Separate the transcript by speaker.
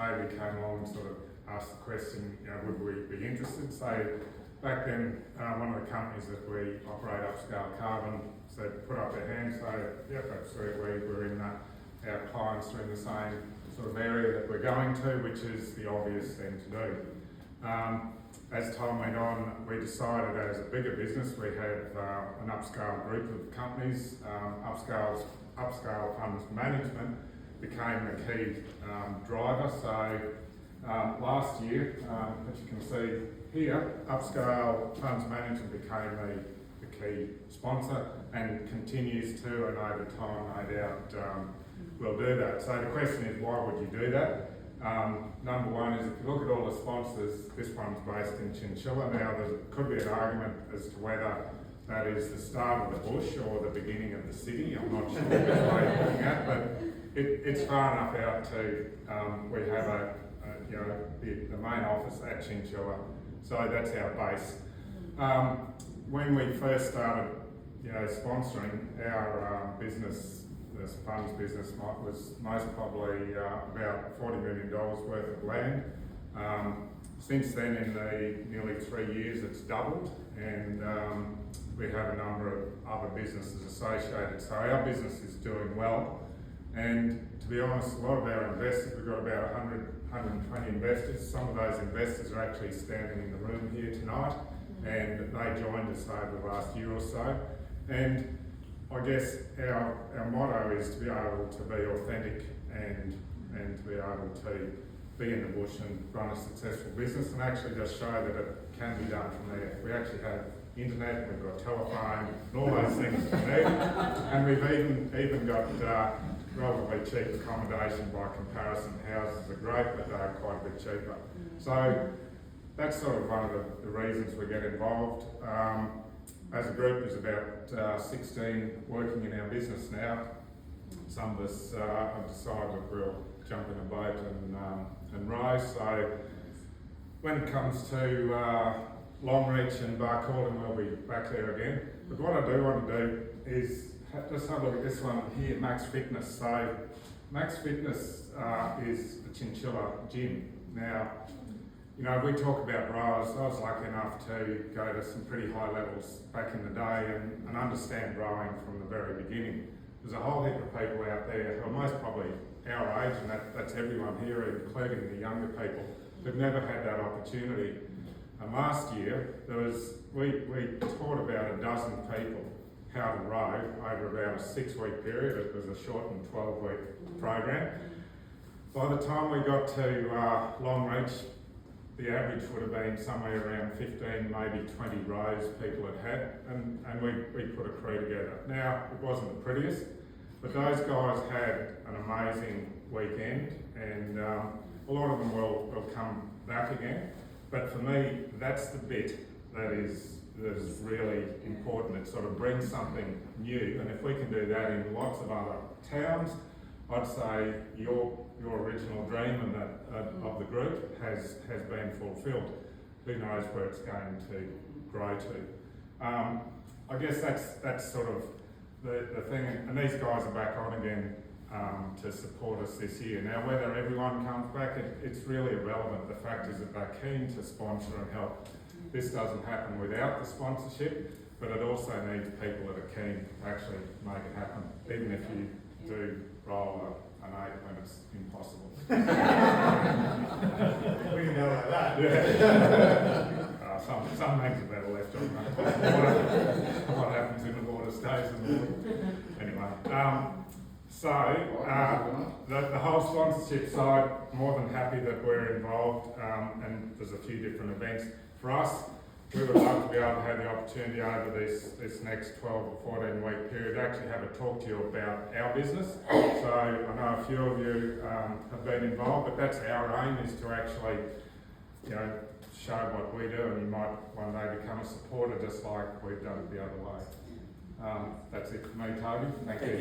Speaker 1: Toby came along and sort of asked the question, would we be interested? So back then, one of the companies that we operate, Upscale Carbon, said put up their hand, so yep, absolutely, we're in that. Our clients are in the same sort of area that we're going to, which is the obvious thing to do. As time went on, we decided as a bigger business, we had an upscale group of companies. Upscale Funds Management became the key driver. So last year, as you can see here, Upscale Funds Management became the key sponsor and continues to, and over time, no doubt, will do that. So the question is, why would you do that? Number one is, if you look at all the sponsors, this one's based in Chinchilla. Now, there could be an argument as to whether that is the start of the bush or the beginning of the city. I'm not sure which way you're looking at, but it's far enough out to, we have the main office at Chinchilla, so that's our base. When we first started, sponsoring our business, the funds business was most probably about $40 million worth of land. Since then, in the nearly 3 years, it's doubled, and we have a number of other businesses associated. So our business is doing well, and to be honest, a lot of our investors, we've got about 120 investors. Some of those investors are actually standing in the room here tonight, and they joined us over the last year or so. And I guess our motto is to be able to be authentic and to be able to be in the bush and run a successful business, and actually just show that it can be done from there. We actually have internet, we've got telephone, and all those things from there, and we've even got relatively cheap accommodation by comparison. Houses are great, but they're quite a bit cheaper. So that's sort of one of the reasons we get involved. As a group, there's about 16 working in our business now. Some of us have decided that we'll jump in a boat and row. So when it comes to Longreach and Barcaldine, we'll be back there again. But what I do want to do is just have a look at this one here, Max Fitness. So Max Fitness is the Chinchilla gym. Now, we talk about rowers. I was lucky enough to go to some pretty high levels back in the day and understand rowing from the very beginning. There's a whole heap of people out there who are most probably our age, and that's everyone here, including the younger people, who've never had that opportunity. And last year, we taught about a dozen people how to row over about a 6-week period. It was a shortened 12-week program. By the time we got to Longreach, the average would have been somewhere around 15, maybe 20 rows people had, and we put a crew together. Now, it wasn't the prettiest, but those guys had an amazing weekend, and a lot of them will come back again. But for me, that's the bit that is really important. It sort of brings something new, and if we can do that in lots of other towns, I'd say your original dream and that of the group has been fulfilled. Who knows where it's going to grow to? I guess that's sort of the thing, and these guys are back on again to support us this year. Now, whether everyone comes back, it's really irrelevant. The fact is that they're keen to sponsor and help. This doesn't happen without the sponsorship, but it also needs people that are keen to actually make it happen, even if you do roll an 8 when it's impossible.
Speaker 2: We can know like that.
Speaker 1: Yeah. Some things are better left on that. What happens in the water stays in the water. Anyway, the whole sponsorship side, more than happy that we're involved, and there's a few different events. For us, we would love to be able to have the opportunity over this next 12 or 14 week period to actually have a talk to you about our business. So I know a few of you have been involved, but that's our aim, is to actually show what we do, and you might one day become a supporter just like we've done it the other way. That's it for me, Toby. Thank you.